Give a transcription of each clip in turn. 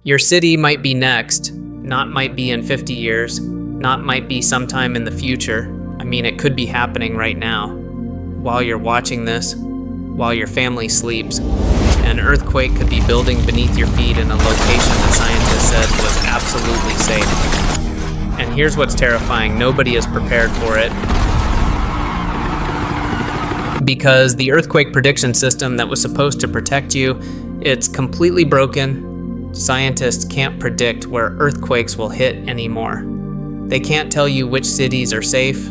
Your city might be next, not might be in 50 years, not might be sometime in the future. I mean, it could be happening right now. While you're watching this, while your family sleeps, an earthquake could be building beneath your feet in a location that scientists said was absolutely safe. And here's what's terrifying: nobody is prepared for it. Because the earthquake prediction system that was supposed to protect you, it's completely broken. Scientists can't predict where earthquakes will hit anymore. They can't tell you which cities are safe.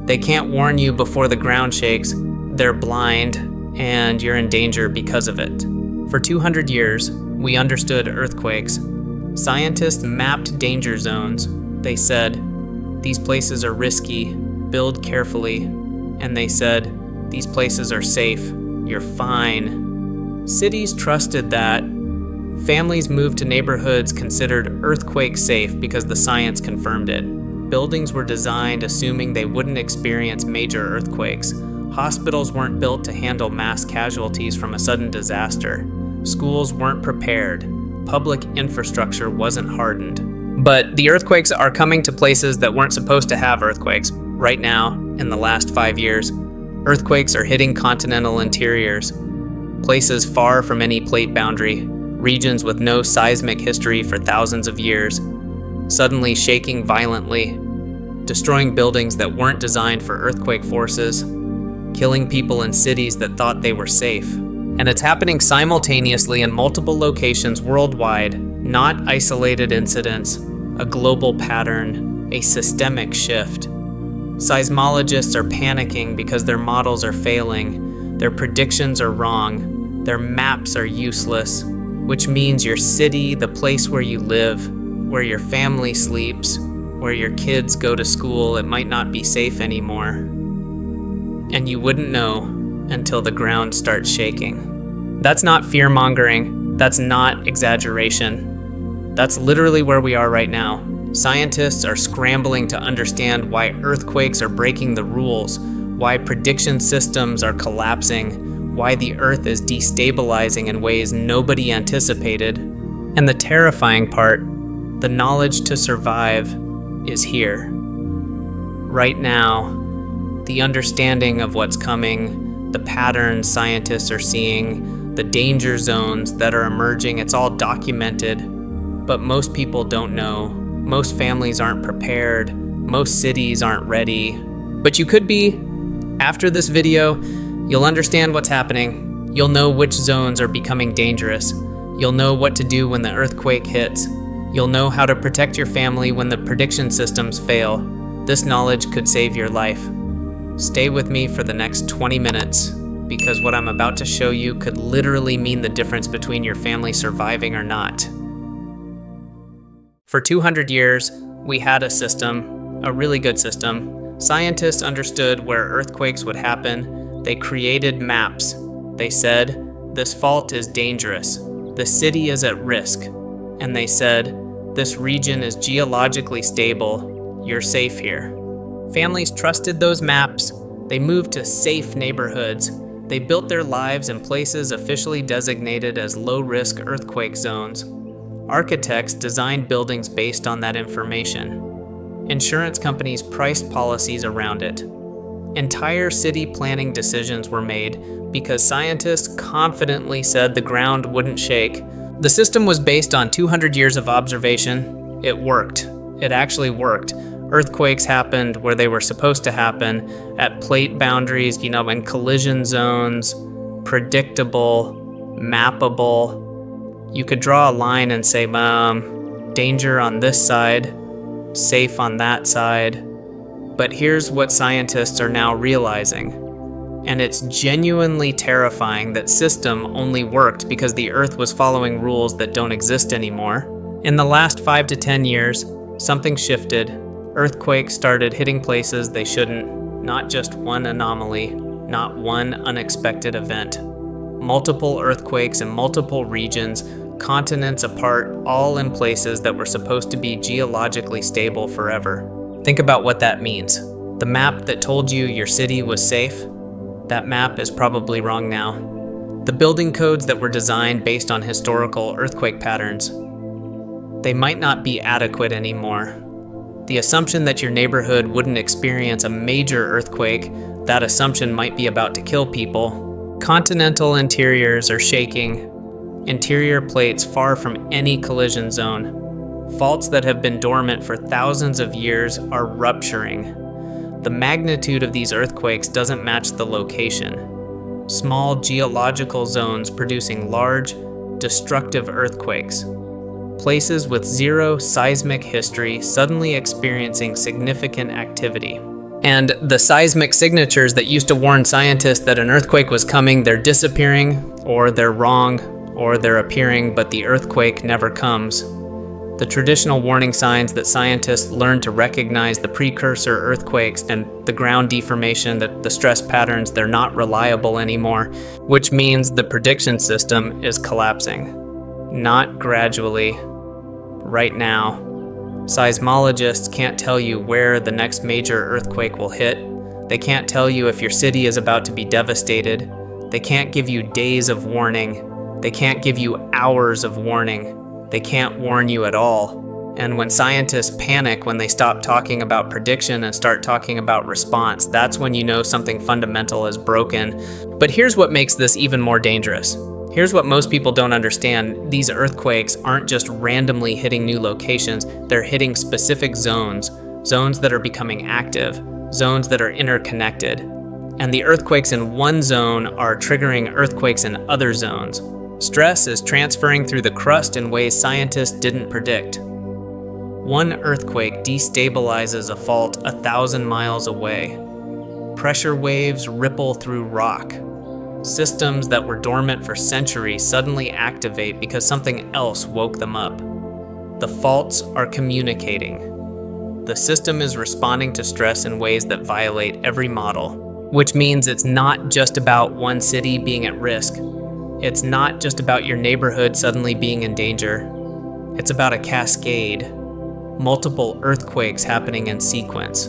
They can't warn you before the ground shakes. They're blind, and you're in danger because of it. For 200 years, we understood earthquakes. Scientists mapped danger zones. They said, these places are risky, build carefully. And they said, these places are safe, you're fine. Cities trusted that. Families moved to neighborhoods considered earthquake safe because the science confirmed it. Buildings were designed assuming they wouldn't experience major earthquakes. Hospitals weren't built to handle mass casualties from a sudden disaster. Schools weren't prepared. Public infrastructure wasn't hardened. But the earthquakes are coming to places that weren't supposed to have earthquakes. Right now, in the last 5 years, earthquakes are hitting continental interiors, places far from any plate boundary, regions with no seismic history for thousands of years, suddenly shaking violently, destroying buildings that weren't designed for earthquake forces, killing people in cities that thought they were safe. And it's happening simultaneously in multiple locations worldwide, not isolated incidents, a global pattern, a systemic shift. Seismologists are panicking because their models are failing, their predictions are wrong, their maps are useless, which means your city, the place where you live, where your family sleeps, where your kids go to school, it might not be safe anymore. And you wouldn't know until the ground starts shaking. That's not fear-mongering. That's not exaggeration. That's literally where we are right now. Scientists are scrambling to understand why earthquakes are breaking the rules, why prediction systems are collapsing, why the Earth is destabilizing in ways nobody anticipated. And the terrifying part, the knowledge to survive, is here. Right now, the understanding of what's coming, the patterns scientists are seeing, the danger zones that are emerging, it's all documented, but most people don't know. Most families aren't prepared. Most cities aren't ready. But you could be. After this video, you'll understand what's happening. You'll know which zones are becoming dangerous. You'll know what to do when the earthquake hits. You'll know how to protect your family when the prediction systems fail. This knowledge could save your life. Stay with me for the next 20 minutes, because what I'm about to show you could literally mean the difference between your family surviving or not. For 200 years, we had a system, a really good system. Scientists understood where earthquakes would happen. They created maps. They said, this fault is dangerous. The city is at risk. And they said, this region is geologically stable. You're safe here. Families trusted those maps. They moved to safe neighborhoods. They built their lives in places officially designated as low-risk earthquake zones. Architects designed buildings based on that information. Insurance companies priced policies around it. Entire city planning decisions were made because scientists confidently said the ground wouldn't shake. The system was based on 200 years of observation. It worked. It actually worked. Earthquakes happened where they were supposed to happen, at plate boundaries, in collision zones, predictable, mappable. You could draw a line and say, danger on this side, safe on that side. But here's what scientists are now realizing. And it's genuinely terrifying that system only worked because the Earth was following rules that don't exist anymore. In the last 5 to 10 years, something shifted. Earthquakes started hitting places they shouldn't. Not just one anomaly, not one unexpected event. Multiple earthquakes in multiple regions, continents apart, all in places that were supposed to be geologically stable forever. Think about what that means. The map that told you your city was safe, that map is probably wrong now. The building codes that were designed based on historical earthquake patterns, They might not be adequate anymore. The assumption that your neighborhood wouldn't experience a major earthquake, that assumption might be about to kill people. Continental interiors are shaking. Interior plates far from any collision zone. Faults that have been dormant for thousands of years are rupturing. The magnitude of these earthquakes doesn't match the location. Small geological zones producing large, destructive earthquakes. Places with zero seismic history suddenly experiencing significant activity. And the seismic signatures that used to warn scientists that an earthquake was coming, they're disappearing, or they're wrong, or they're appearing, but the earthquake never comes. The traditional warning signs that scientists learn to recognize the precursor earthquakes and the ground deformation, that the stress patterns, they're not reliable anymore, which means the prediction system is collapsing. Not gradually, right now. Seismologists can't tell you where the next major earthquake will hit. They can't tell you if your city is about to be devastated. They can't give you days of warning. They can't give you hours of warning. They can't warn you at all. And when scientists panic when they stop talking about prediction and start talking about response, that's when you know something fundamental is broken. But here's what makes this even more dangerous. Here's what most people don't understand. These earthquakes aren't just randomly hitting new locations, they're hitting specific zones, zones that are becoming active, zones that are interconnected. And the earthquakes in one zone are triggering earthquakes in other zones. Stress is transferring through the crust in ways scientists didn't predict. One earthquake destabilizes a fault 1,000 miles away. Pressure waves ripple through rock. Systems that were dormant for centuries suddenly activate because something else woke them up. The faults are communicating. The system is responding to stress in ways that violate every model, which means it's not just about one city being at risk. It's not just about your neighborhood suddenly being in danger. It's about a cascade. Multiple earthquakes happening in sequence.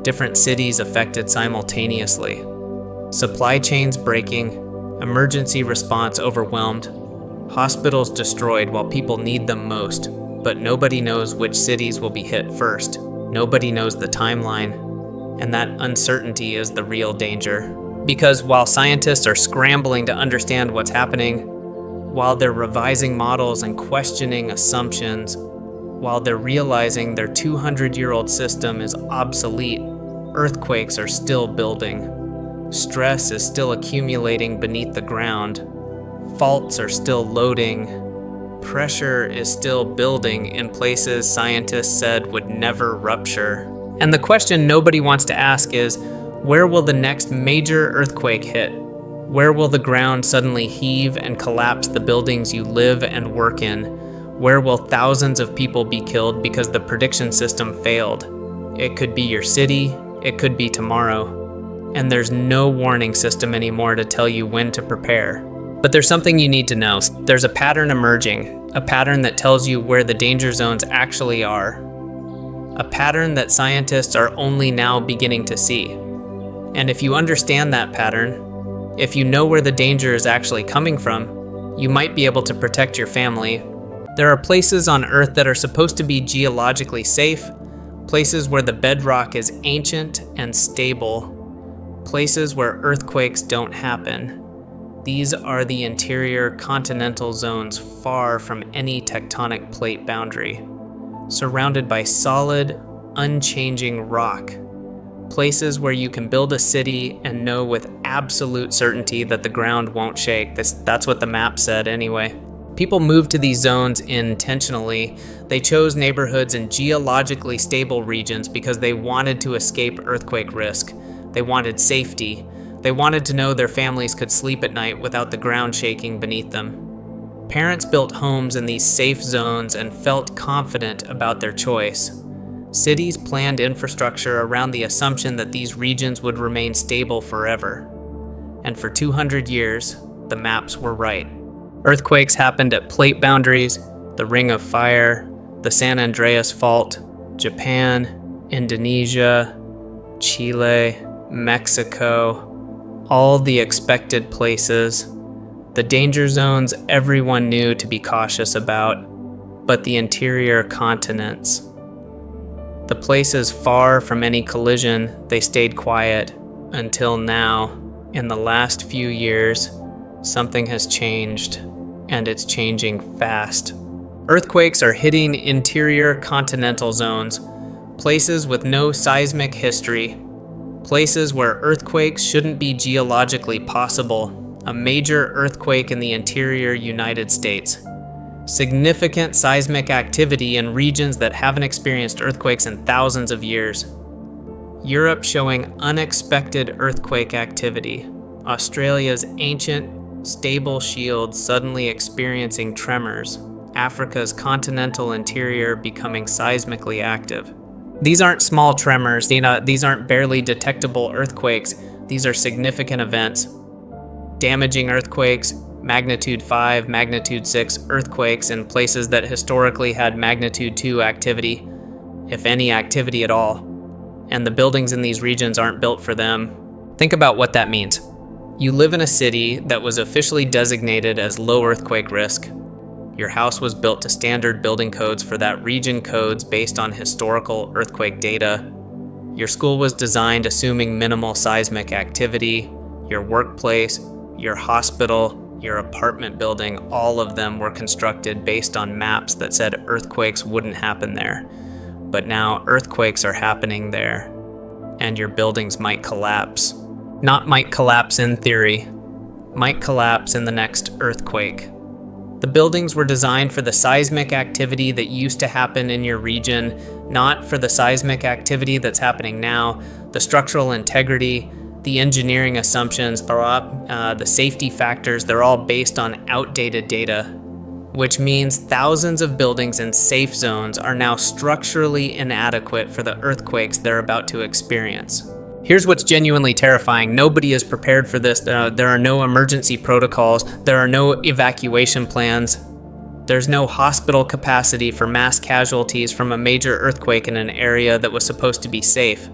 Different cities affected simultaneously. Supply chains breaking. Emergency response overwhelmed. Hospitals destroyed while people need them most. But nobody knows which cities will be hit first. Nobody knows the timeline. And that uncertainty is the real danger. Because while scientists are scrambling to understand what's happening, while they're revising models and questioning assumptions, while they're realizing their 200-year-old system is obsolete, earthquakes are still building. Stress is still accumulating beneath the ground. Faults are still loading. Pressure is still building in places scientists said would never rupture. And the question nobody wants to ask is, where will the next major earthquake hit? Where will the ground suddenly heave and collapse the buildings you live and work in? Where will thousands of people be killed because the prediction system failed? It could be your city, it could be tomorrow. And there's no warning system anymore to tell you when to prepare. But there's something you need to know. There's a pattern emerging, a pattern that tells you where the danger zones actually are. A pattern that scientists are only now beginning to see. And if you understand that pattern, if you know where the danger is actually coming from, you might be able to protect your family. There are places on Earth that are supposed to be geologically safe, places where the bedrock is ancient and stable, places where earthquakes don't happen. These are the interior continental zones far from any tectonic plate boundary, surrounded by solid, unchanging rock. Places where you can build a city and know with absolute certainty that the ground won't shake. That's what the map said anyway. People moved to these zones intentionally. They chose neighborhoods in geologically stable regions because they wanted to escape earthquake risk. They wanted safety. They wanted to know their families could sleep at night without the ground shaking beneath them. Parents built homes in these safe zones and felt confident about their choice. Cities planned infrastructure around the assumption that these regions would remain stable forever. And for 200 years, the maps were right. Earthquakes happened at plate boundaries, the Ring of Fire, the San Andreas Fault, Japan, Indonesia, Chile, Mexico, all the expected places, the danger zones everyone knew to be cautious about. but the interior continents. The places far from any collision, they stayed quiet until now. In the last few years, something has changed, and it's changing fast. Earthquakes are hitting interior continental zones, places with no seismic history, places where earthquakes shouldn't be geologically possible. A major earthquake in the interior United States. Significant seismic activity in regions that haven't experienced earthquakes in thousands of years. Europe showing unexpected earthquake activity. Australia's ancient, stable shield suddenly experiencing tremors. Africa's continental interior becoming seismically active. These aren't small tremors, these aren't barely detectable earthquakes. These are significant events. Damaging earthquakes, magnitude 5, magnitude 6 earthquakes in places that historically had magnitude 2 activity, if any activity at all. And the buildings in these regions aren't built for them. Think about what that means. You live in a city that was officially designated as low earthquake risk. Your house was built to standard building codes for that region, codes based on historical earthquake data. Your school was designed assuming minimal seismic activity. Your workplace, your hospital, your apartment building, all of them were constructed based on maps that said earthquakes wouldn't happen there. But now earthquakes are happening there, and your buildings might collapse. Not might collapse in theory, might collapse in the next earthquake. The buildings were designed for the seismic activity that used to happen in your region, not for the seismic activity that's happening now. The structural integrity, the engineering assumptions, the safety factors, they're all based on outdated data, which means thousands of buildings in safe zones are now structurally inadequate for the earthquakes they're about to experience. Here's what's genuinely terrifying. Nobody is prepared for this. There are no emergency protocols. There are no evacuation plans. There's no hospital capacity for mass casualties from a major earthquake in an area that was supposed to be safe.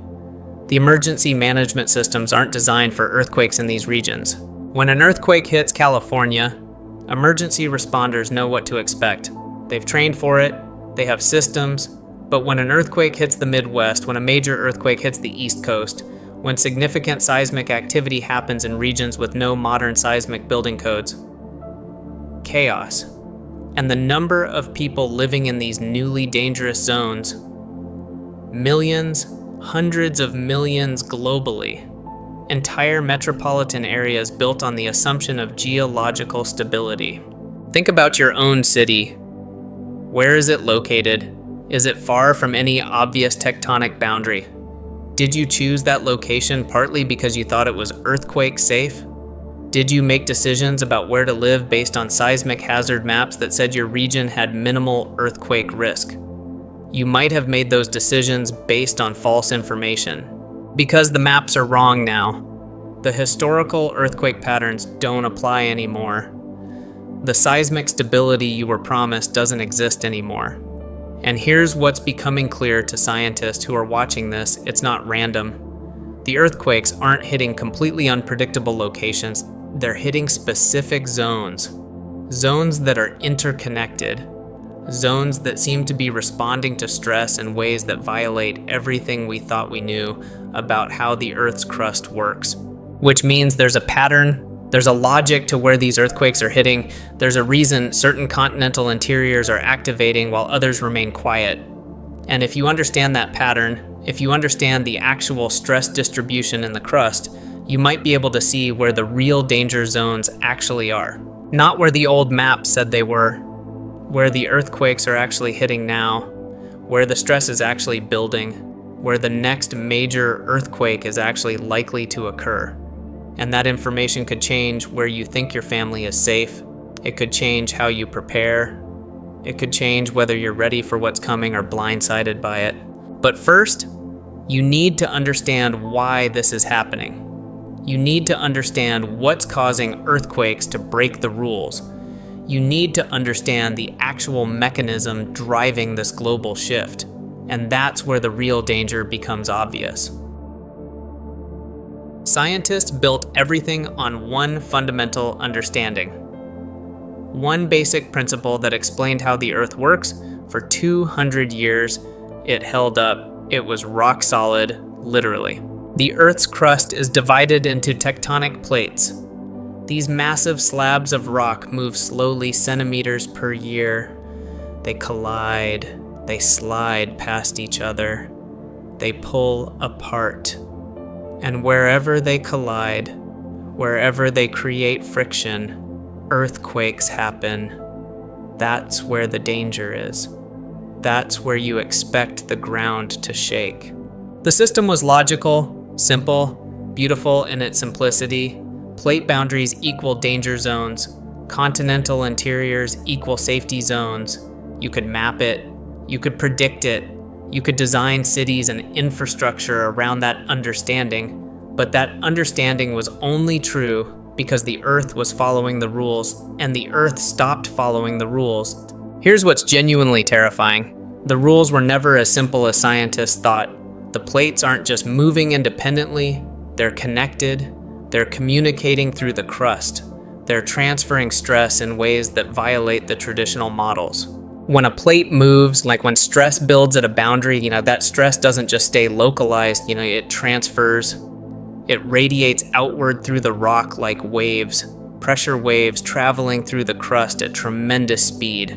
The emergency management systems aren't designed for earthquakes in these regions. When an earthquake hits California, emergency responders know what to expect. They've trained for it, they have systems, but when an earthquake hits the Midwest, when a major earthquake hits the East Coast, when significant seismic activity happens in regions with no modern seismic building codes, chaos. And the number of people living in these newly dangerous zones, millions, hundreds of millions globally, entire metropolitan areas built on the assumption of geological stability. Think about your own city. Where is it located? Is it far from any obvious tectonic boundary? Did you choose that location partly because you thought it was earthquake safe? Did you make decisions about where to live based on seismic hazard maps that said your region had minimal earthquake risk? You might have made those decisions based on false information. Because the maps are wrong now. The historical earthquake patterns don't apply anymore. The seismic stability you were promised doesn't exist anymore. And here's what's becoming clear to scientists who are watching this: it's not random. The earthquakes aren't hitting completely unpredictable locations, they're hitting specific zones. Zones that are interconnected. Zones that seem to be responding to stress in ways that violate everything we thought we knew about how the Earth's crust works. Which means there's a pattern, there's a logic to where these earthquakes are hitting, there's a reason certain continental interiors are activating while others remain quiet. And if you understand that pattern, if you understand the actual stress distribution in the crust, you might be able to see where the real danger zones actually are. Not where the old maps said they were, where the earthquakes are actually hitting now, where the stress is actually building, where the next major earthquake is actually likely to occur. And that information could change where you think your family is safe. It could change how you prepare. It could change whether you're ready for what's coming or blindsided by it. But first, you need to understand why this is happening. You need to understand what's causing earthquakes to break the rules. You need to understand the actual mechanism driving this global shift. And that's where the real danger becomes obvious. Scientists built everything on one fundamental understanding. One basic principle that explained how the Earth works. For 200 years, it held up. It was rock solid, literally. The Earth's crust is divided into tectonic plates. These massive slabs of rock move slowly centimeters per year. They collide, they slide past each other, they pull apart. And wherever they collide, wherever they create friction, earthquakes happen. That's where the danger is. That's where you expect the ground to shake. The system was logical, simple, beautiful in its simplicity. Plate boundaries equal danger zones. Continental interiors equal safety zones. You could map it. You could predict it. You could design cities and infrastructure around that understanding. But that understanding was only true because the Earth was following the rules, and the Earth stopped following the rules. Here's what's genuinely terrifying. The rules were never as simple as scientists thought. The plates aren't just moving independently, they're connected, they're communicating through the crust. They're transferring stress in ways that violate the traditional models. When a plate moves, like when stress builds at a boundary, that stress doesn't just stay localized, it transfers. It radiates outward through the rock like waves, pressure waves traveling through the crust at tremendous speed.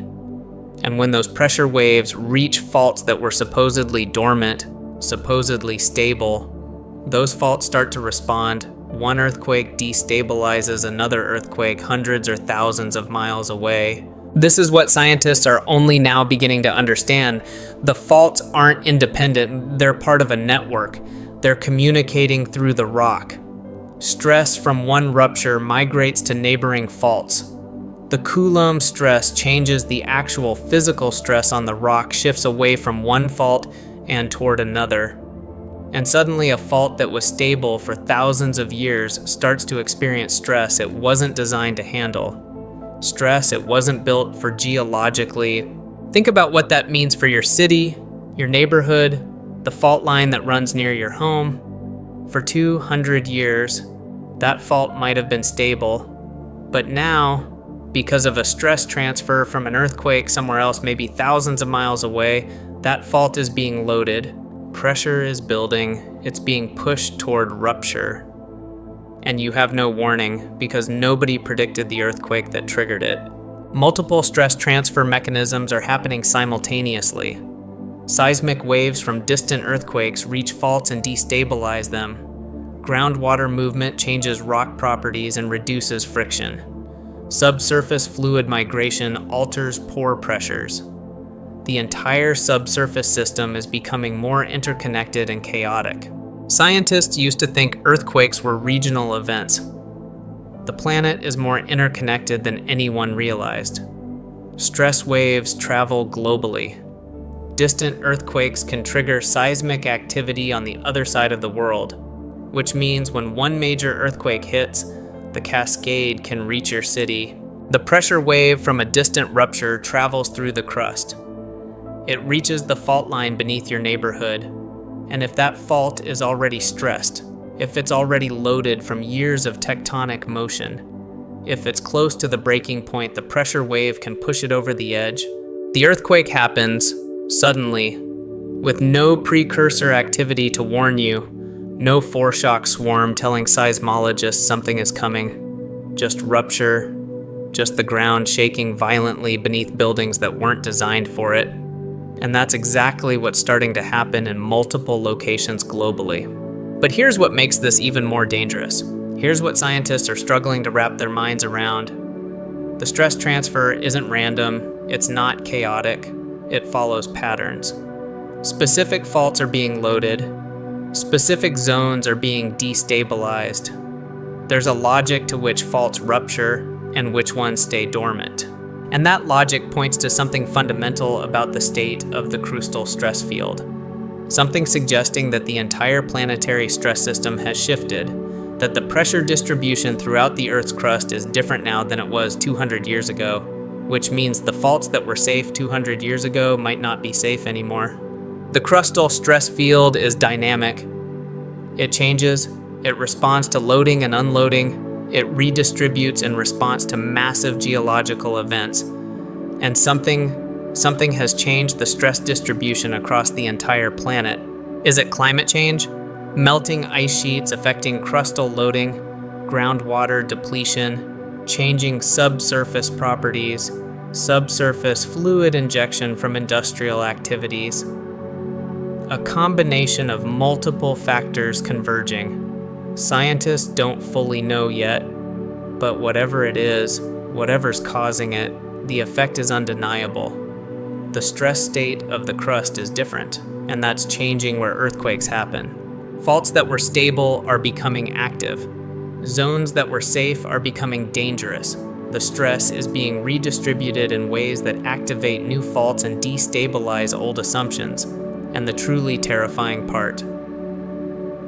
And when those pressure waves reach faults that were supposedly dormant, supposedly stable, those faults start to respond. One earthquake destabilizes another earthquake hundreds or thousands of miles away. This is what scientists are only now beginning to understand. The faults aren't independent, they're part of a network. They're communicating through the rock. Stress from one rupture migrates to neighboring faults. The Coulomb stress changes the actual physical stress on the rock, shifts away from one fault and toward another. And suddenly a fault that was stable for thousands of years starts to experience stress it wasn't designed to handle. Stress it wasn't built for geologically. Think about what that means for your city, your neighborhood, the fault line that runs near your home. For 200 years, that fault might have been stable. But now, because of a stress transfer from an earthquake somewhere else, maybe thousands of miles away, that fault is being loaded. Pressure is building. It's being pushed toward rupture. And you have no warning because nobody predicted the earthquake that triggered it. Multiple stress transfer mechanisms are happening simultaneously. Seismic waves from distant earthquakes reach faults and destabilize them. Groundwater movement changes rock properties and reduces friction. Subsurface fluid migration alters pore pressures. The entire subsurface system is becoming more interconnected and chaotic. Scientists used to think earthquakes were regional events. The planet is more interconnected than anyone realized. Stress waves travel globally. Distant earthquakes can trigger seismic activity on the other side of the world, which means when one major earthquake hits, the cascade can reach your city. The pressure wave from a distant rupture travels through the crust. It reaches the fault line beneath your neighborhood, and if that fault is already stressed, if it's already loaded from years of tectonic motion, if it's close to the breaking point, the pressure wave can push it over the edge. The earthquake happens suddenly, with no precursor activity to warn you, no foreshock swarm telling seismologists something is coming, just rupture, just the ground shaking violently beneath buildings that weren't designed for it. And that's exactly what's starting to happen in multiple locations globally. But here's what makes this even more dangerous. Here's what scientists are struggling to wrap their minds around. The stress transfer isn't random, it's not chaotic. It follows patterns. Specific faults are being loaded. Specific zones are being destabilized. There's a logic to which faults rupture and which ones stay dormant. And that logic points to something fundamental about the state of the crustal stress field. Something suggesting that the entire planetary stress system has shifted, that the pressure distribution throughout the Earth's crust is different now than it was 200 years ago, which means the faults that were safe 200 years ago might not be safe anymore. The crustal stress field is dynamic. It changes, it responds to loading and unloading, It redistributes in response to massive geological events. And something has changed the stress distribution across the entire planet. Is it climate change? Melting ice sheets affecting crustal loading, groundwater depletion, changing subsurface properties, subsurface fluid injection from industrial activities. A combination of multiple factors converging. Scientists don't fully know yet, but whatever it is, whatever's causing it, the effect is undeniable. The stress state of the crust is different, and that's changing where earthquakes happen. Faults that were stable are becoming active. Zones that were safe are becoming dangerous. The stress is being redistributed in ways that activate new faults and destabilize old assumptions. And the truly terrifying part.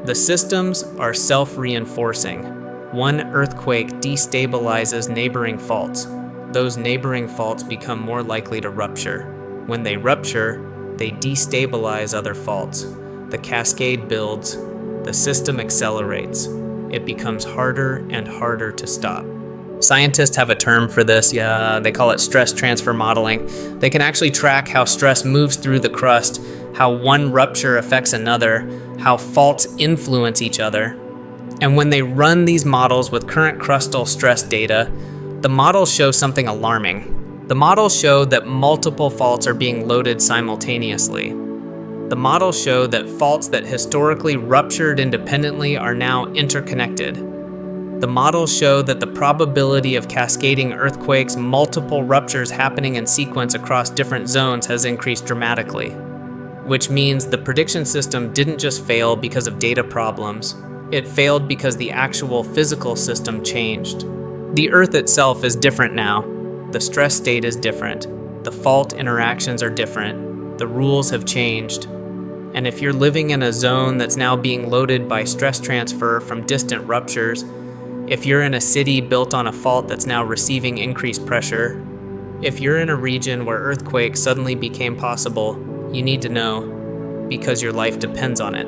The systems are self-reinforcing. One earthquake destabilizes neighboring faults. Those neighboring faults become more likely to rupture. When they rupture, they destabilize other faults. The cascade builds. The system accelerates. It becomes harder and harder to stop. Scientists have a term for this, they call it stress transfer modeling. They can actually track how stress moves through the crust, how one rupture affects another, how faults influence each other. And when they run these models with current crustal stress data, the models show something alarming. The models show that multiple faults are being loaded simultaneously. The models show that faults that historically ruptured independently are now interconnected. The models show that the probability of cascading earthquakes, multiple ruptures happening in sequence across different zones has increased dramatically, which means the prediction system didn't just fail because of data problems. It failed because the actual physical system changed. The Earth itself is different now. The stress state is different. The fault interactions are different. The rules have changed. And if you're living in a zone that's now being loaded by stress transfer from distant ruptures, if you're in a city built on a fault that's now receiving increased pressure, if you're in a region where earthquakes suddenly became possible, you need to know, because your life depends on it.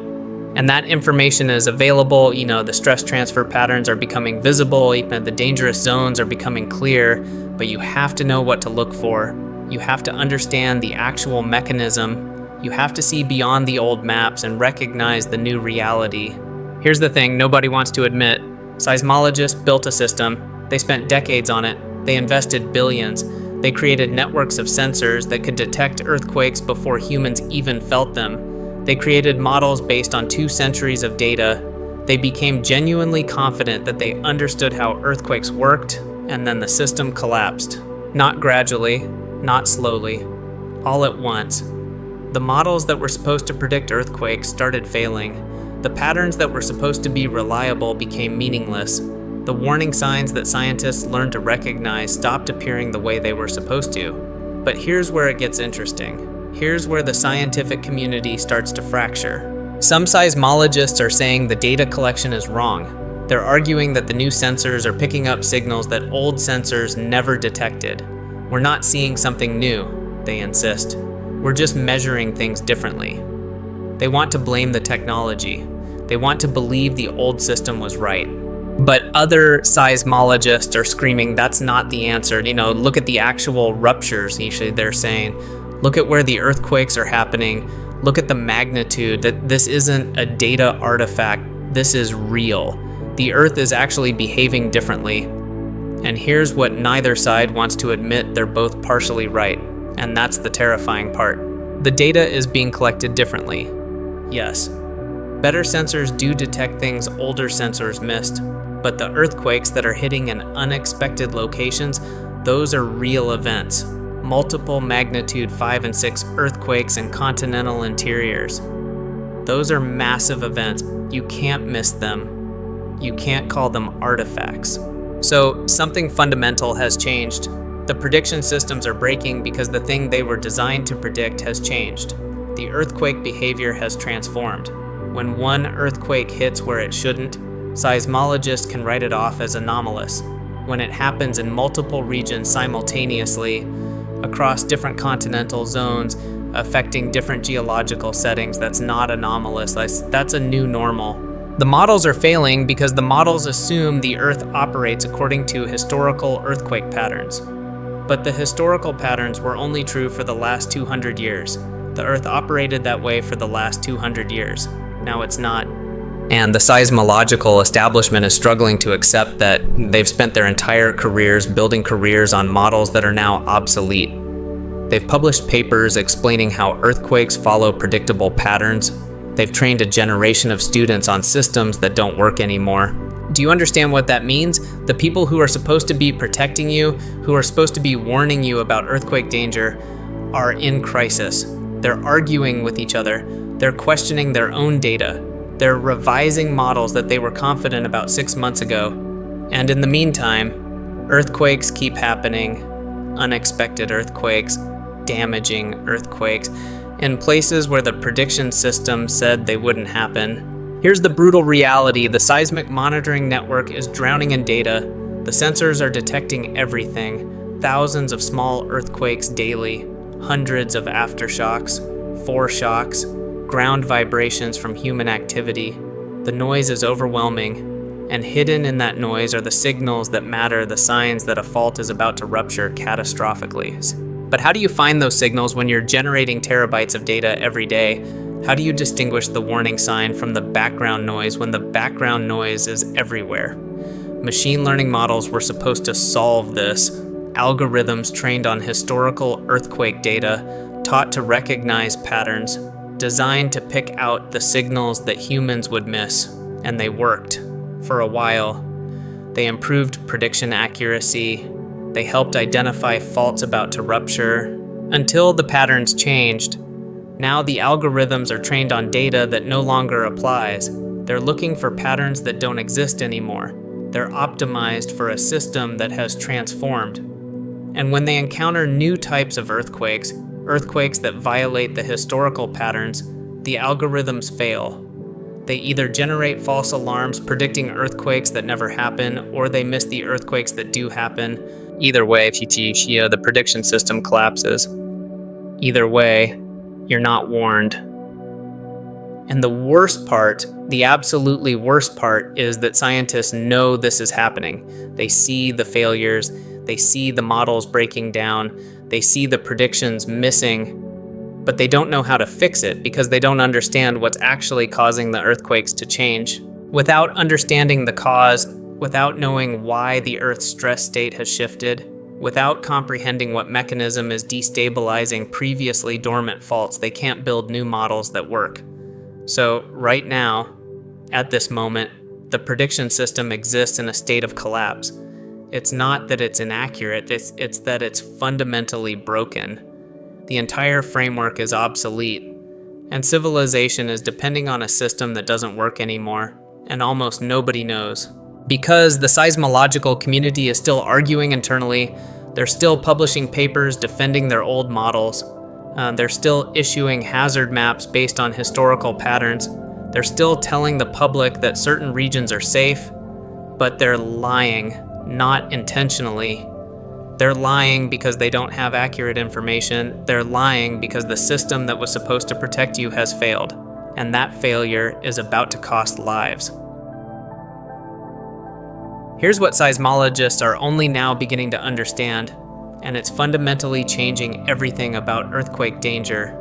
And that information is available. The stress transfer patterns are becoming visible, even the dangerous zones are becoming clear, but you have to know what to look for. You have to understand the actual mechanism. You have to see beyond the old maps and recognize the new reality. Here's the thing nobody wants to admit. Seismologists built a system. They spent decades on it. They invested billions. They created networks of sensors that could detect earthquakes before humans even felt them. They created models based on 2 centuries of data. They became genuinely confident that they understood how earthquakes worked, and then the system collapsed. Not gradually, not slowly, all at once. The models that were supposed to predict earthquakes started failing. The patterns that were supposed to be reliable became meaningless. The warning signs that scientists learned to recognize stopped appearing the way they were supposed to. But here's where it gets interesting. Here's where the scientific community starts to fracture. Some seismologists are saying the data collection is wrong. They're arguing that the new sensors are picking up signals that old sensors never detected. We're not seeing something new, they insist. We're just measuring things differently. They want to blame the technology. They want to believe the old system was right. But other seismologists are screaming, that's not the answer. Look at the actual ruptures, usually they're saying. Look at where the earthquakes are happening. Look at the magnitude, that this isn't a data artifact. This is real. The Earth is actually behaving differently. And here's what neither side wants to admit: they're both partially right. And that's the terrifying part. The data is being collected differently. Yes. Better sensors do detect things older sensors missed, but the earthquakes that are hitting in unexpected locations, those are real events. Multiple magnitude 5 and 6 earthquakes in continental interiors. Those are massive events. You can't miss them. You can't call them artifacts. So something fundamental has changed. The prediction systems are breaking because the thing they were designed to predict has changed. The earthquake behavior has transformed. When one earthquake hits where it shouldn't, seismologists can write it off as anomalous. When it happens in multiple regions simultaneously, across different continental zones, affecting different geological settings, that's not anomalous. That's a new normal. The models are failing because the models assume the Earth operates according to historical earthquake patterns. But the historical patterns were only true for the last 200 years. The Earth operated that way for the last 200 years. Now it's not. And the seismological establishment is struggling to accept that they've spent their entire careers building careers on models that are now obsolete. They've published papers explaining how earthquakes follow predictable patterns. They've trained a generation of students on systems that don't work anymore. Do you understand what that means? The people who are supposed to be protecting you, who are supposed to be warning you about earthquake danger, are in crisis. They're arguing with each other. They're questioning their own data. They're revising models that they were confident about 6 months ago. And in the meantime, earthquakes keep happening. Unexpected earthquakes, damaging earthquakes, in places where the prediction system said they wouldn't happen. Here's the brutal reality. The seismic monitoring network is drowning in data. The sensors are detecting everything. Thousands of small earthquakes daily, hundreds of aftershocks, foreshocks, ground vibrations from human activity. The noise is overwhelming, and hidden in that noise are the signals that matter, the signs that a fault is about to rupture catastrophically. But how do you find those signals when you're generating terabytes of data every day? How do you distinguish the warning sign from the background noise when the background noise is everywhere? Machine learning models were supposed to solve this. Algorithms trained on historical earthquake data, taught to recognize patterns, designed to pick out the signals that humans would miss, and they worked for a while. They improved prediction accuracy. They helped identify faults about to rupture until the patterns changed. Now the algorithms are trained on data that no longer applies. They're looking for patterns that don't exist anymore. They're optimized for a system that has transformed. And when they encounter new types of earthquakes that violate the historical patterns, the algorithms fail. They either generate false alarms predicting earthquakes that never happen, or they miss the earthquakes that do happen. Either way, the prediction system collapses. Either way, you're not warned. And the worst part, the absolutely worst part, is that scientists know this is happening. They see the failures, they see the models breaking down, they see the predictions missing, but they don't know how to fix it because they don't understand what's actually causing the earthquakes to change. Without understanding the cause, without knowing why the Earth's stress state has shifted, without comprehending what mechanism is destabilizing previously dormant faults, they can't build new models that work. So right now, at this moment, the prediction system exists in a state of collapse. It's not that it's inaccurate, it's that it's fundamentally broken. The entire framework is obsolete, and civilization is depending on a system that doesn't work anymore, and almost nobody knows. Because the seismological community is still arguing internally, they're still publishing papers defending their old models. They're still issuing hazard maps based on historical patterns. They're still telling the public that certain regions are safe, but they're lying, not intentionally. They're lying because they don't have accurate information. They're lying because the system that was supposed to protect you has failed, and that failure is about to cost lives. Here's what seismologists are only now beginning to understand, and it's fundamentally changing everything about earthquake danger.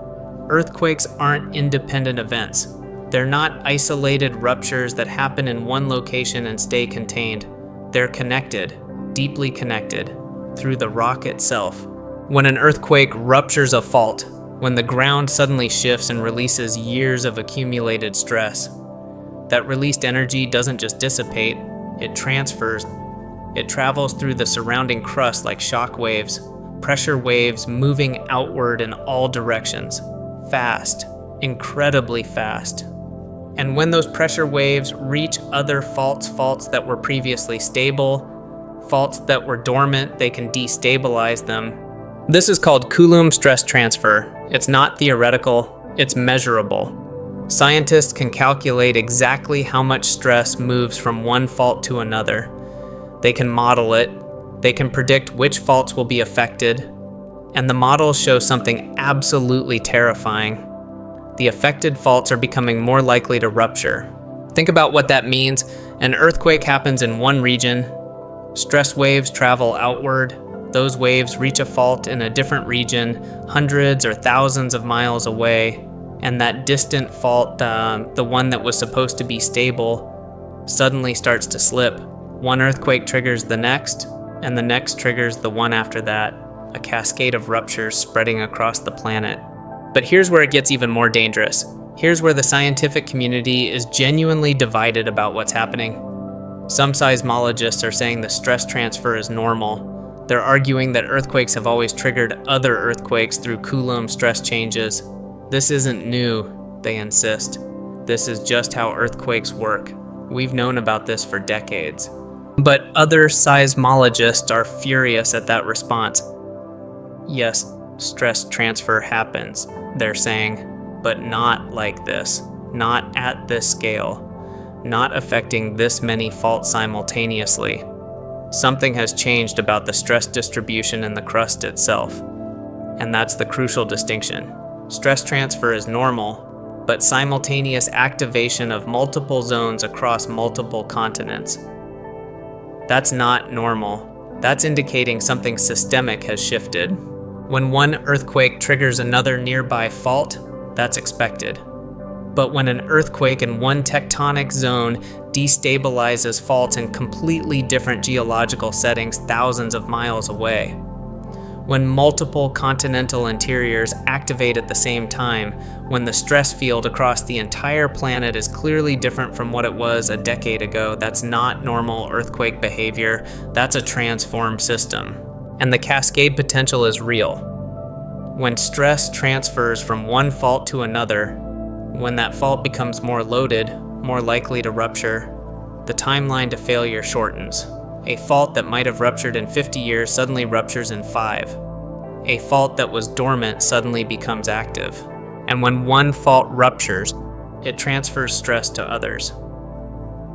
Earthquakes aren't independent events. They're not isolated ruptures that happen in one location and stay contained. They're connected, deeply connected, through the rock itself. When an earthquake ruptures a fault, when the ground suddenly shifts and releases years of accumulated stress, that released energy doesn't just dissipate, it transfers. It travels through the surrounding crust like shock waves, pressure waves moving outward in all directions, fast, incredibly fast. And when those pressure waves reach other faults that were previously stable, faults that were dormant, they can destabilize them. This is called Coulomb stress transfer. It's not theoretical, it's measurable. Scientists can calculate exactly how much stress moves from one fault to another. They can model it, they can predict which faults will be affected, and the models show something absolutely terrifying. The affected faults are becoming more likely to rupture. Think about what that means. An earthquake happens in one region. Stress waves travel outward. Those waves reach a fault in a different region, hundreds or thousands of miles away. And that distant fault, the one that was supposed to be stable, suddenly starts to slip. One earthquake triggers the next, and the next triggers the one after that. A cascade of ruptures spreading across the planet. But here's where it gets even more dangerous. Here's where the scientific community is genuinely divided about what's happening. Some seismologists are saying the stress transfer is normal. They're arguing that earthquakes have always triggered other earthquakes through Coulomb stress changes. This isn't new, they insist. This is just how earthquakes work. We've known about this for decades. But other seismologists are furious at that response. Yes, stress transfer happens, they're saying, but not like this, not at this scale, not affecting this many faults simultaneously. Something has changed about the stress distribution in the crust itself, and that's the crucial distinction. Stress transfer is normal, but simultaneous activation of multiple zones across multiple continents. That's not normal. That's indicating something systemic has shifted. When one earthquake triggers another nearby fault, that's expected. But when an earthquake in one tectonic zone destabilizes faults in completely different geological settings thousands of miles away, when multiple continental interiors activate at the same time, when the stress field across the entire planet is clearly different from what it was a decade ago, that's not normal earthquake behavior, that's a transformed system. And the cascade potential is real. When stress transfers from one fault to another, when that fault becomes more loaded, more likely to rupture, the timeline to failure shortens. A fault that might have ruptured in 50 years suddenly ruptures in 5. A fault that was dormant suddenly becomes active. And when one fault ruptures, it transfers stress to others.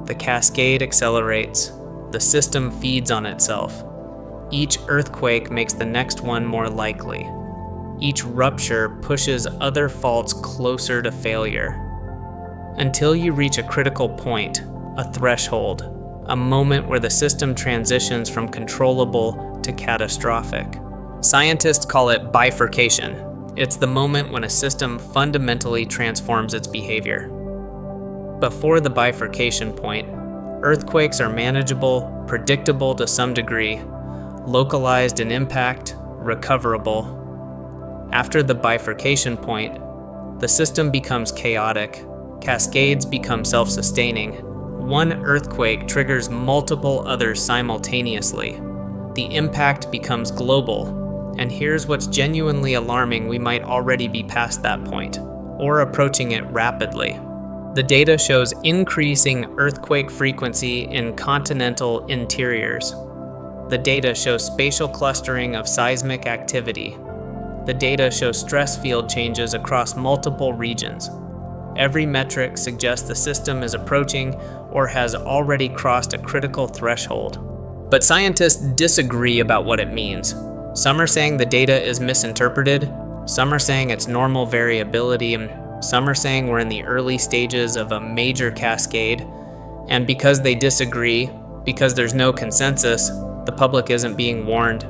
The cascade accelerates. The system feeds on itself. Each earthquake makes the next one more likely. Each rupture pushes other faults closer to failure. Until you reach a critical point, a threshold, a moment where the system transitions from controllable to catastrophic. Scientists call it bifurcation. It's the moment when a system fundamentally transforms its behavior. Before the bifurcation point, earthquakes are manageable, predictable to some degree, localized in impact, recoverable. After the bifurcation point, the system becomes chaotic, cascades become self-sustaining. One earthquake triggers multiple others simultaneously. The impact becomes global, and here's what's genuinely alarming: we might already be past that point, or approaching it rapidly. The data shows increasing earthquake frequency in continental interiors. The data shows spatial clustering of seismic activity. The data shows stress field changes across multiple regions. Every metric suggests the system is approaching or has already crossed a critical threshold. But scientists disagree about what it means. Some are saying the data is misinterpreted, some are saying it's normal variability, and some are saying we're in the early stages of a major cascade. And because they disagree, because there's no consensus, the public isn't being warned.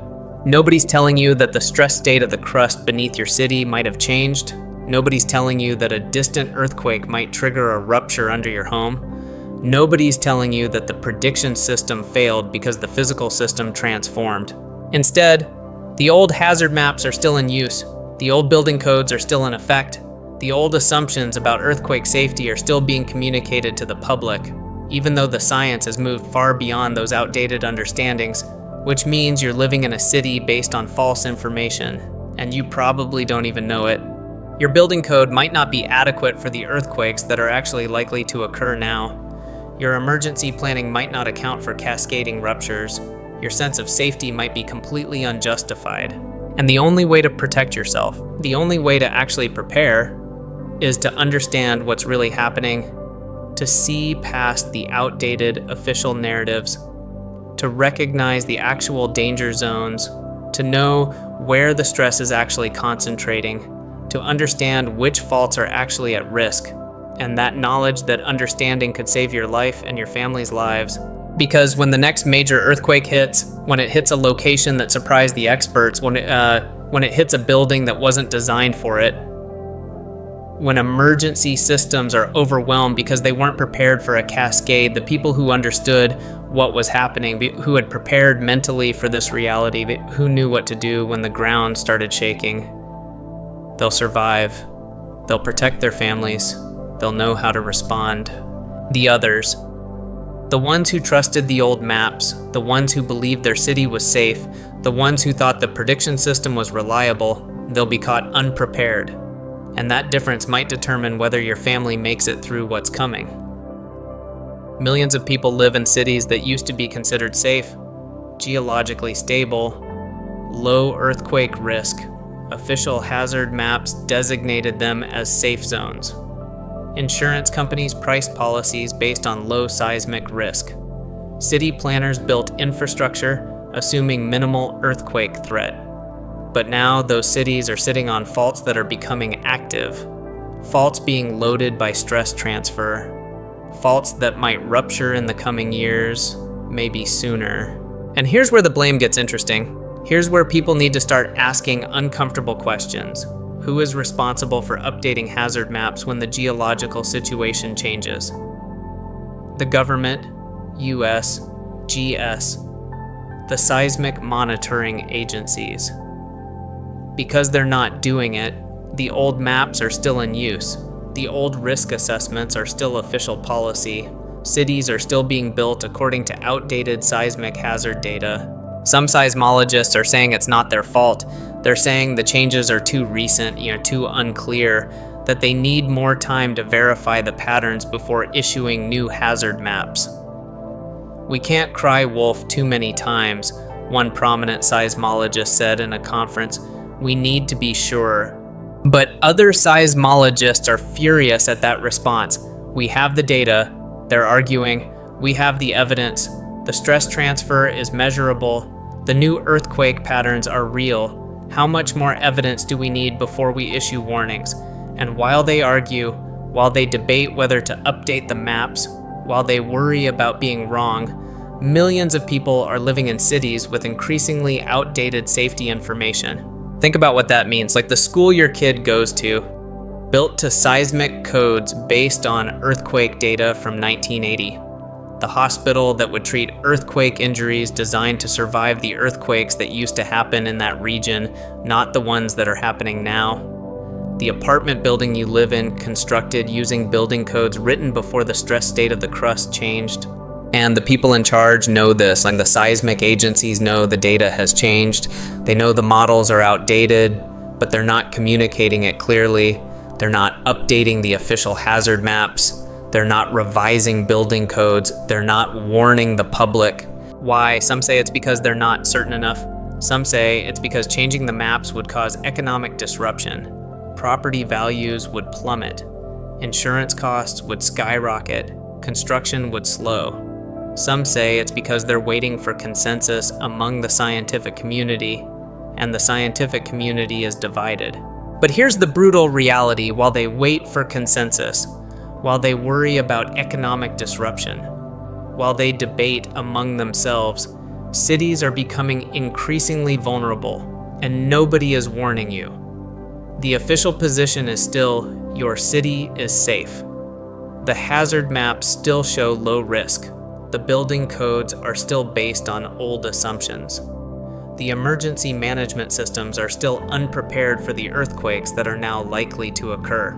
Nobody's telling you that the stress state of the crust beneath your city might have changed. Nobody's telling you that a distant earthquake might trigger a rupture under your home. Nobody's telling you that the prediction system failed because the physical system transformed. Instead, the old hazard maps are still in use. The old building codes are still in effect. The old assumptions about earthquake safety are still being communicated to the public, even though the science has moved far beyond those outdated understandings, which means you're living in a city based on false information, and you probably don't even know it. Your building code might not be adequate for the earthquakes that are actually likely to occur now. Your emergency planning might not account for cascading ruptures. Your sense of safety might be completely unjustified. And the only way to protect yourself, the only way to actually prepare, is to understand what's really happening, to see past the outdated official narratives, to recognize the actual danger zones, to know where the stress is actually concentrating, to understand which faults are actually at risk, and that knowledge that understanding could save your life and your family's lives. Because when the next major earthquake hits, when it hits a location that surprised the experts, when it hits a building that wasn't designed for it, when emergency systems are overwhelmed because they weren't prepared for a cascade, the people who understood what was happening, who had prepared mentally for this reality, who knew what to do when the ground started shaking, they'll survive, they'll protect their families, they'll know how to respond. The others, the ones who trusted the old maps, the ones who believed their city was safe, the ones who thought the prediction system was reliable, they'll be caught unprepared. And that difference might determine whether your family makes it through what's coming. Millions of people live in cities that used to be considered safe, geologically stable, low earthquake risk. Official hazard maps designated them as safe zones. Insurance companies priced policies based on low seismic risk. City planners built infrastructure assuming minimal earthquake threat. But now those cities are sitting on faults that are becoming active. Faults being loaded by stress transfer. Faults that might rupture in the coming years, maybe sooner. And here's where the blame gets interesting. Here's where people need to start asking uncomfortable questions. Who is responsible for updating hazard maps when the geological situation changes? The government, US, GS, the seismic monitoring agencies. Because they're not doing it, the old maps are still in use. The old risk assessments are still official policy. Cities are still being built according to outdated seismic hazard data. Some seismologists are saying it's not their fault. They're saying the changes are too recent, too unclear, that they need more time to verify the patterns before issuing new hazard maps. We can't cry wolf too many times, one prominent seismologist said in a conference. We need to be sure. But other seismologists are furious at that response. We have the data, they're arguing. We have the evidence. The stress transfer is measurable. The new earthquake patterns are real. How much more evidence do we need before we issue warnings? And while they argue, while they debate whether to update the maps, while they worry about being wrong, millions of people are living in cities with increasingly outdated safety information. Think about what that means. Like the school your kid goes to, built to seismic codes based on earthquake data from 1980. The hospital that would treat earthquake injuries designed to survive the earthquakes that used to happen in that region, not the ones that are happening now. The apartment building you live in, constructed using building codes written before the stress state of the crust changed. And the people in charge know this, like the seismic agencies know the data has changed. They know the models are outdated, but they're not communicating it clearly. They're not updating the official hazard maps. They're not revising building codes. They're not warning the public. Why? Some say it's because they're not certain enough. Some say it's because changing the maps would cause economic disruption. Property values would plummet. Insurance costs would skyrocket. Construction would slow. Some say it's because they're waiting for consensus among the scientific community, and the scientific community is divided. But here's the brutal reality: while they wait for consensus, while they worry about economic disruption, while they debate among themselves, cities are becoming increasingly vulnerable, and nobody is warning you. The official position is still, your city is safe. The hazard maps still show low risk. The building codes are still based on old assumptions. The emergency management systems are still unprepared for the earthquakes that are now likely to occur.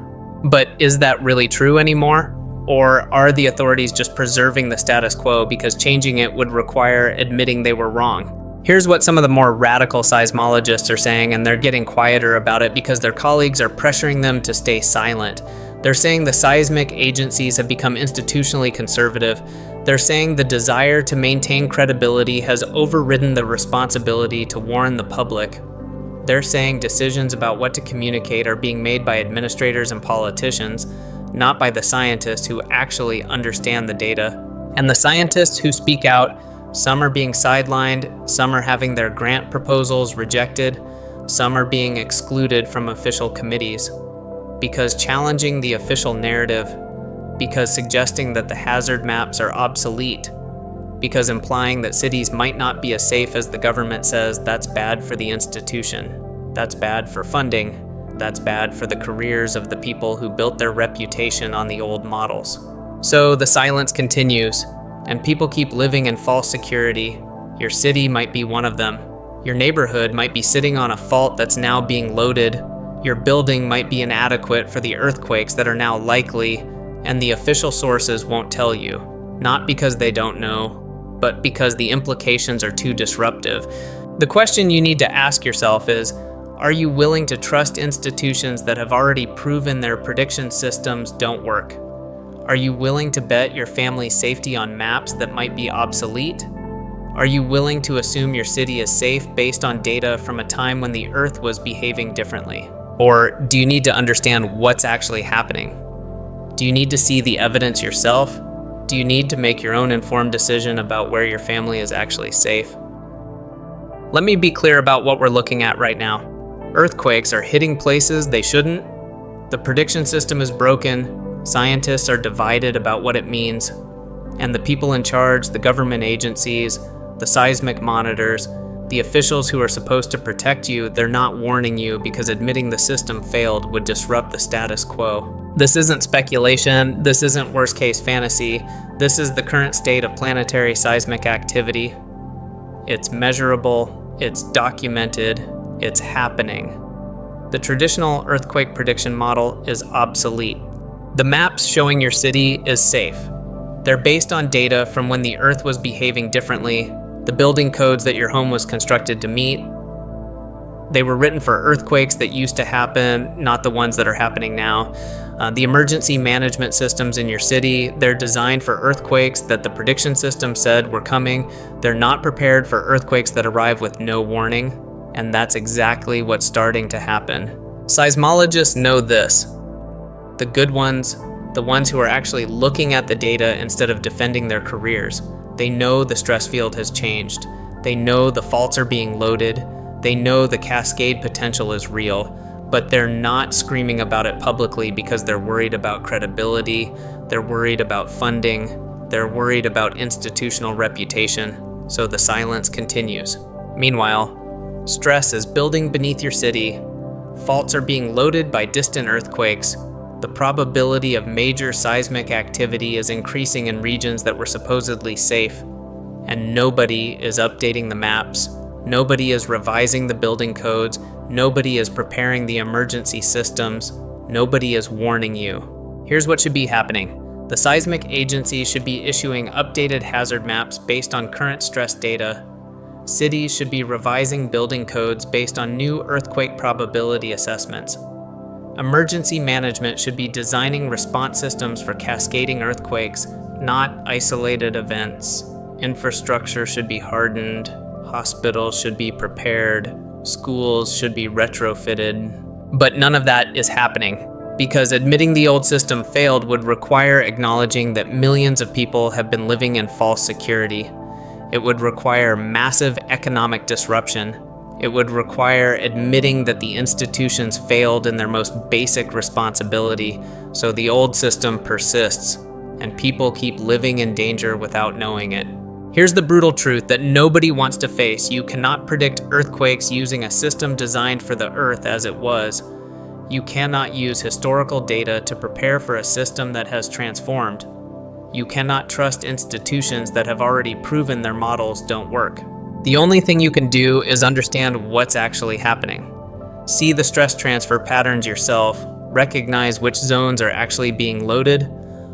But is that really true anymore? Or are the authorities just preserving the status quo because changing it would require admitting they were wrong? Here's what some of the more radical seismologists are saying, and they're getting quieter about it because their colleagues are pressuring them to stay silent. They're saying the seismic agencies have become institutionally conservative. They're saying the desire to maintain credibility has overridden the responsibility to warn the public. They're saying decisions about what to communicate are being made by administrators and politicians, not by the scientists who actually understand the data. And the scientists who speak out, some are being sidelined, some are having their grant proposals rejected, some are being excluded from official committees. Because challenging the official narrative, because suggesting that the hazard maps are obsolete, because implying that cities might not be as safe as the government says. That's bad for the institution. That's bad for funding. That's bad for the careers of the people who built their reputation on the old models. So the silence continues, and people keep living in false security. Your city might be one of them. Your neighborhood might be sitting on a fault that's now being loaded. Your building might be inadequate for the earthquakes that are now likely, and the official sources won't tell you. Not because they don't know, but because the implications are too disruptive. The question you need to ask yourself is, are you willing to trust institutions that have already proven their prediction systems don't work? Are you willing to bet your family's safety on maps that might be obsolete? Are you willing to assume your city is safe based on data from a time when the Earth was behaving differently? Or do you need to understand what's actually happening? Do you need to see the evidence yourself? Do you need to make your own informed decision about where your family is actually safe? Let me be clear about what we're looking at right now. Earthquakes are hitting places they shouldn't. The prediction system is broken. Scientists are divided about what it means. And the people in charge, the government agencies, the seismic monitors, the officials who are supposed to protect you, they're not warning you because admitting the system failed would disrupt the status quo. This isn't speculation. This isn't worst-case fantasy. This is the current state of planetary seismic activity. It's measurable. It's documented. It's happening. The traditional earthquake prediction model is obsolete. The maps showing your city is safe. They're based on data from when the Earth was behaving differently, the building codes that your home was constructed to meet. They were written for earthquakes that used to happen, not the ones that are happening now. The emergency management systems in your city, they're designed for earthquakes that the prediction system said were coming. They're not prepared for earthquakes that arrive with no warning, and that's exactly what's starting to happen. Seismologists know this. The good ones, the ones who are actually looking at the data instead of defending their careers. They know the stress field has changed. They know the faults are being loaded. They know the cascade potential is real, but they're not screaming about it publicly because they're worried about credibility. They're worried about funding. They're worried about institutional reputation. So the silence continues. Meanwhile, stress is building beneath your city. Faults are being loaded by distant earthquakes. The probability of major seismic activity is increasing in regions that were supposedly safe, and nobody is updating the maps. Nobody is revising the building codes. Nobody is preparing the emergency systems. Nobody is warning you. Here's what should be happening. The seismic agency should be issuing updated hazard maps based on current stress data. Cities should be revising building codes based on new earthquake probability assessments. Emergency management should be designing response systems for cascading earthquakes, not isolated events. Infrastructure should be hardened. Hospitals should be prepared. Schools should be retrofitted. But none of that is happening, because admitting the old system failed would require acknowledging that millions of people have been living in false security. It would require massive economic disruption. It would require admitting that the institutions failed in their most basic responsibility, so the old system persists, and people keep living in danger without knowing it. Here's the brutal truth that nobody wants to face. You cannot predict earthquakes using a system designed for the Earth as it was. You cannot use historical data to prepare for a system that has transformed. You cannot trust institutions that have already proven their models don't work. The only thing you can do is understand what's actually happening. See the stress transfer patterns yourself, recognize which zones are actually being loaded,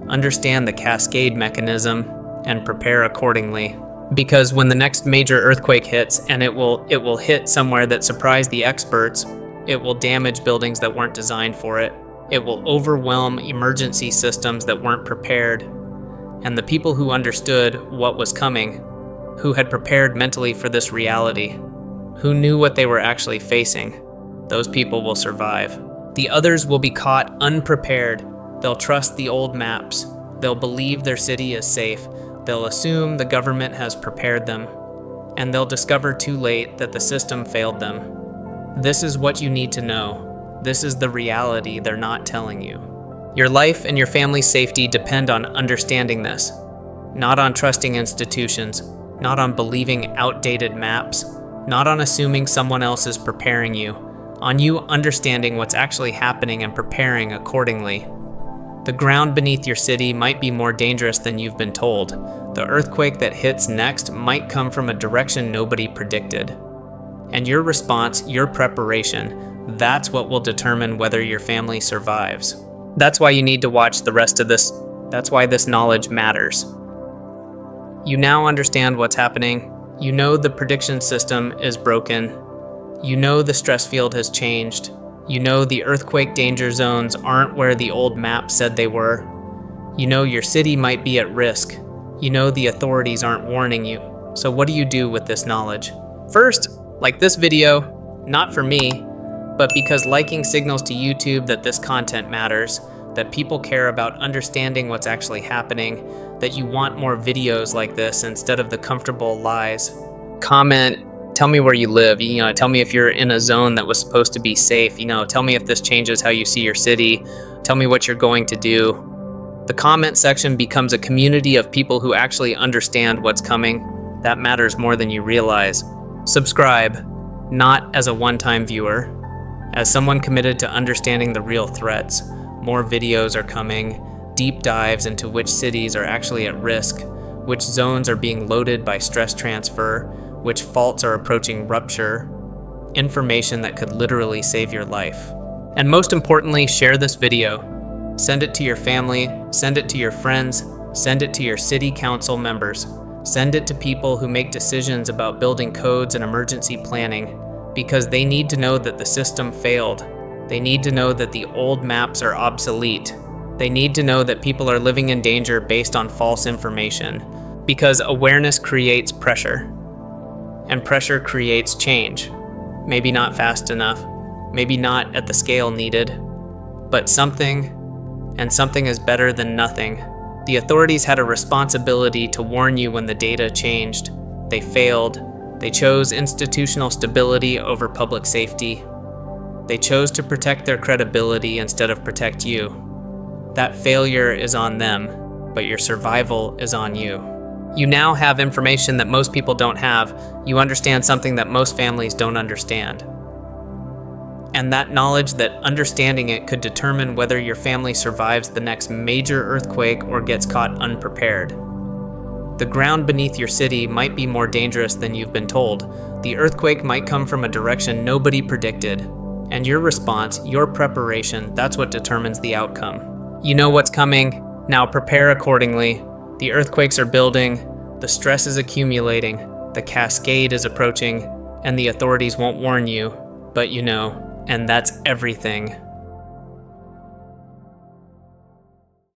understand the cascade mechanism, and prepare accordingly. Because when the next major earthquake hits, and it will hit somewhere that surprised the experts, it will damage buildings that weren't designed for it. It will overwhelm emergency systems that weren't prepared. And the people who understood what was coming, who had prepared mentally for this reality, who knew what they were actually facing, those people will survive. The others will be caught unprepared. They'll trust the old maps. They'll believe their city is safe. They'll assume the government has prepared them. And they'll discover too late that the system failed them. This is what you need to know. This is the reality they're not telling you. Your life and your family's safety depend on understanding this, not on trusting institutions, not on believing outdated maps, not on assuming someone else is preparing you, on you understanding what's actually happening and preparing accordingly. The ground beneath your city might be more dangerous than you've been told. The earthquake that hits next might come from a direction nobody predicted. And your response, your preparation, that's what will determine whether your family survives. That's why you need to watch the rest of this. That's why this knowledge matters. You now understand what's happening. You know the prediction system is broken. You know the stress field has changed. You know the earthquake danger zones aren't where the old map said they were. You know your city might be at risk. You know the authorities aren't warning you. So what do you do with this knowledge? First, like this video, not for me, but because liking signals to YouTube that this content matters, that people care about understanding what's actually happening, that you want more videos like this instead of the comfortable lies. Comment. Tell me where you live, tell me if you're in a zone that was supposed to be safe, tell me if this changes how you see your city, tell me what you're going to do. The comment section becomes a community of people who actually understand what's coming. That matters more than you realize. Subscribe, not as a one-time viewer, as someone committed to understanding the real threats. More videos are coming, deep dives into which cities are actually at risk, which zones are being loaded by stress transfer, which faults are approaching rupture, information that could literally save your life. And most importantly, share this video. Send it to your family, send it to your friends, send it to your city council members. Send it to people who make decisions about building codes and emergency planning, because they need to know that the system failed. They need to know that the old maps are obsolete. They need to know that people are living in danger based on false information, because awareness creates pressure. And pressure creates change. Maybe not fast enough, maybe not at the scale needed, but something, and something is better than nothing. The authorities had a responsibility to warn you when the data changed. They failed. They chose institutional stability over public safety. They chose to protect their credibility instead of protect you. That failure is on them, but your survival is on you. You now have information that most people don't have. You understand something that most families don't understand. And that knowledge, that understanding it, could determine whether your family survives the next major earthquake or gets caught unprepared. The ground beneath your city might be more dangerous than you've been told. The earthquake might come from a direction nobody predicted. And your response, your preparation, that's what determines the outcome. You know what's coming. Now prepare accordingly. The earthquakes are building, the stress is accumulating, the cascade is approaching, and the authorities won't warn you, but you know, and that's everything.